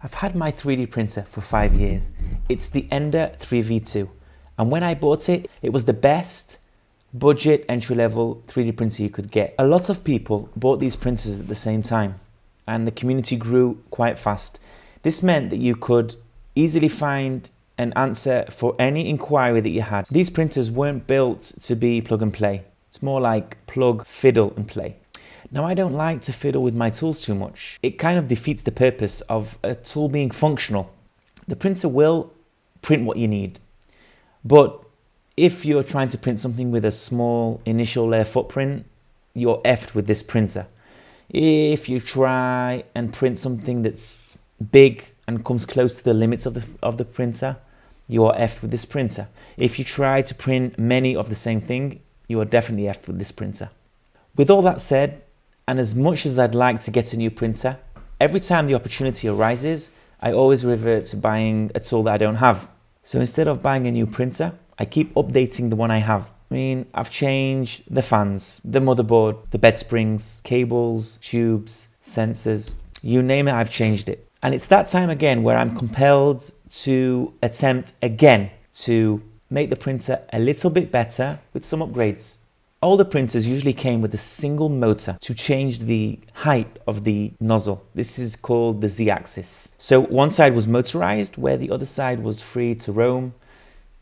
I've had my 3D printer for 5 years. It's the Ender 3V2. And when I bought it, it was the best budget entry-level 3D printer you could get. A lot of people bought these printers at the same time, and the community grew quite fast. This meant that you could easily find an answer for any inquiry that you had. These printers weren't built to be plug and play. It's more like plug, fiddle and play. Now, I don't like to fiddle with my tools too much. It kind of defeats the purpose of a tool being functional. The printer will print what you need, but if you're trying to print something with a small initial layer footprint, you're effed with this printer. If you try and print something that's big and comes close to the limits of the printer, you are effed with this printer. If you try to print many of the same thing, you are definitely effed with this printer. With all that said, and as much as I'd like to get a new printer, every time the opportunity arises, I always revert to buying a tool that I don't have. So instead of buying a new printer, I keep updating the one I have. I mean, I've changed the fans, the motherboard, the bed springs, cables, tubes, sensors, you name it, I've changed it. And it's that time again where I'm compelled to attempt again to make the printer a little bit better with some upgrades. Older printers usually came with a single motor to change the height of the nozzle. This is called the Z-axis. So one side was motorized, where the other side was free to roam,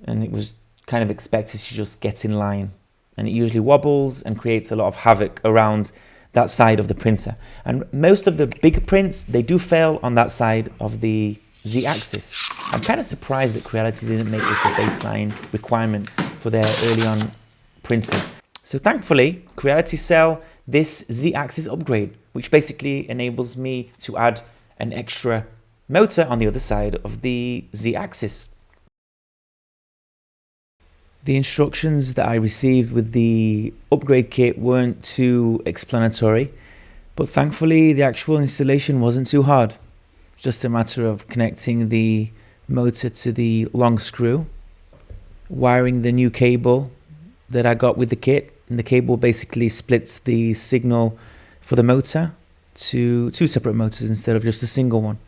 and it was kind of expected to just get in line. And it usually wobbles and creates a lot of havoc around that side of the printer. And most of the big prints, they do fail on that side of the Z-axis. I'm kind of surprised that Creality didn't make this a baseline requirement for their early on printers. So thankfully, Creality sell this ZAxis Upgrade, which basically enables me to add an extra motor on the other side of the Z-axis. The instructions that I received with the upgrade kit weren't too explanatory, but thankfully the actual installation wasn't too hard. Just a matter of connecting the motor to the long screw, wiring the new cable that I got with the kit, and the cable basically splits the signal for the motor to two separate motors instead of just a single one.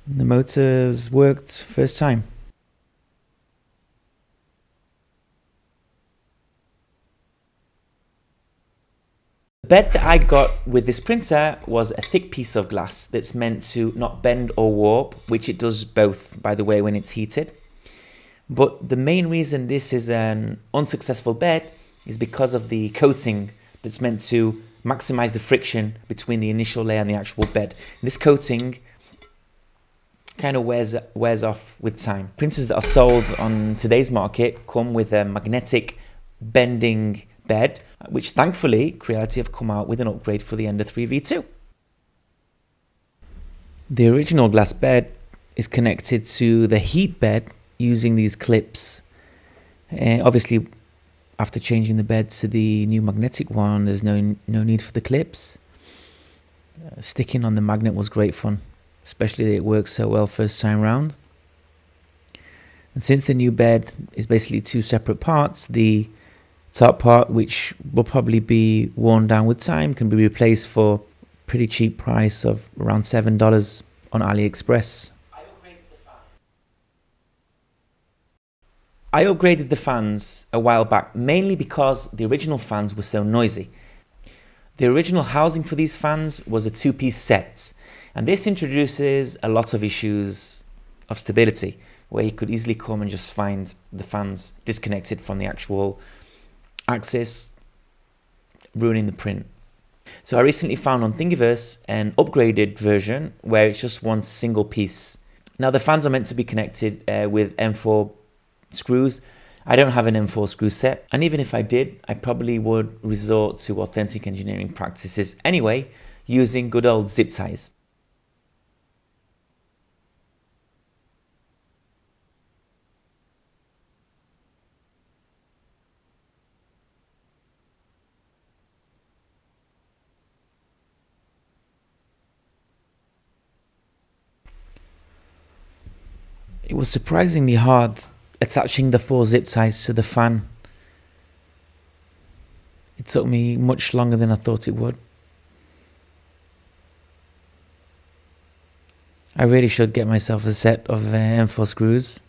The motors worked first time. The bed that I got with this printer was a thick piece of glass that's meant to not bend or warp, which it does both, by the way, when it's heated. But the main reason this is an unsuccessful bed is because of the coating that's meant to maximize the friction between the initial layer and the actual bed. This coating kind of wears off with time. Printers that are sold on today's market come with a magnetic bending bed, which thankfully Creality have come out with an upgrade for the Ender 3V2. The original glass bed is connected to the heat bed using these clips. Obviously, after changing the bed to the new magnetic one, there's no need for the clips. Sticking on the magnet was great fun, especially that it works so well first time round. And since the new bed is basically two separate parts, the top part, which will probably be worn down with time, can be replaced for a pretty cheap price of around $7 on AliExpress. I upgraded the fans a while back, mainly because the original fans were so noisy. The original housing for these fans was a two-piece set, and this introduces a lot of issues of stability, where you could easily come and just find the fans disconnected from the actual axis, ruining the print. So I recently found on Thingiverse an upgraded version where it's just one single piece. Now the fans are meant to be connected with M4 screws. I don't have an M4 screw set, and even if I did, I probably would resort to authentic engineering practices anyway, using good old zip ties. It was surprisingly hard attaching the 4 zip ties to the fan. It took me much longer than I thought it would. I really should get myself a set of M4 screws.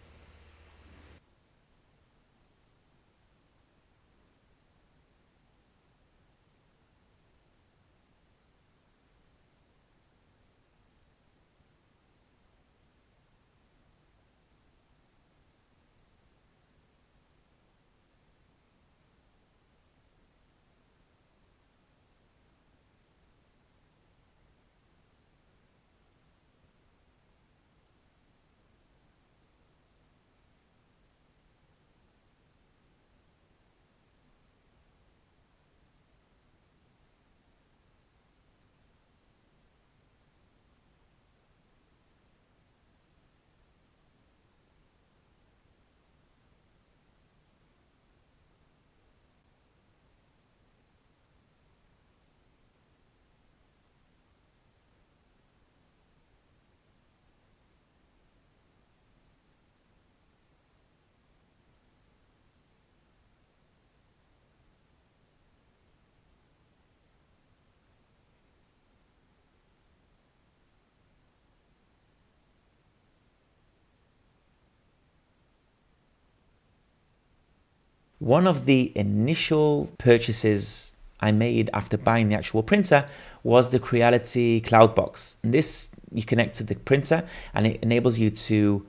One of the initial purchases I made after buying the actual printer was the Creality Cloud Box. And this, you connect to the printer and it enables you to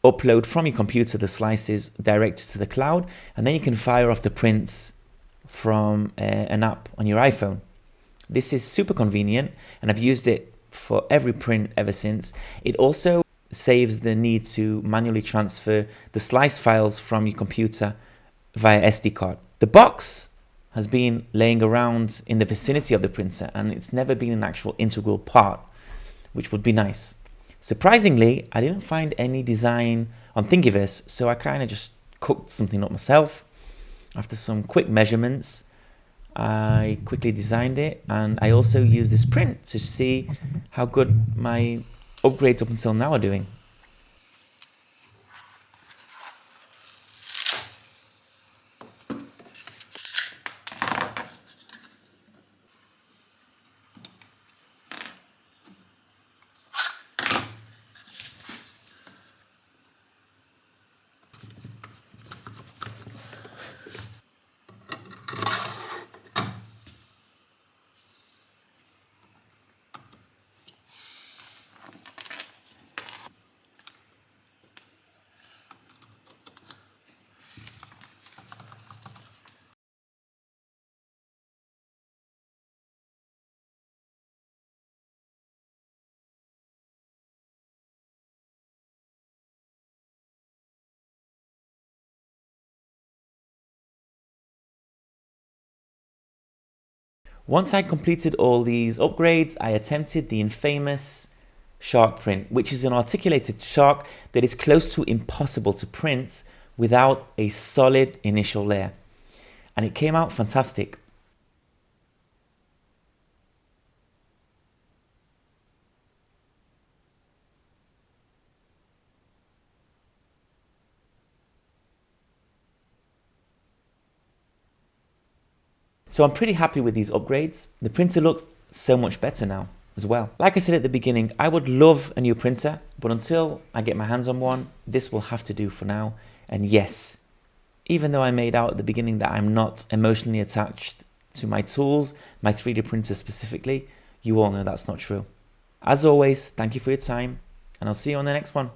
upload from your computer the slices direct to the cloud, and then you can fire off the prints from an app on your iPhone. This is super convenient and I've used it for every print ever since. It also saves the need to manually transfer the slice files from your computer via SD card. The box has been laying around in the vicinity of the printer and it's never been an actual integral part, which would be nice. Surprisingly, I didn't find any design on Thingiverse, so I kind of just cooked something up myself. After some quick measurements, I quickly designed it, and I also used this print to see how good my upgrades up until now are doing. Once I completed all these upgrades, I attempted the infamous shark print, which is an articulated shark that is close to impossible to print without a solid initial layer. And it came out fantastic. So I'm pretty happy with these upgrades. The printer looks so much better now as well. Like I said at the beginning, I would love a new printer, but until I get my hands on one, this will have to do for now. And yes, even though I made out at the beginning that I'm not emotionally attached to my tools, my 3D printer specifically, you all know that's not true. As always, thank you for your time, and I'll see you on the next one.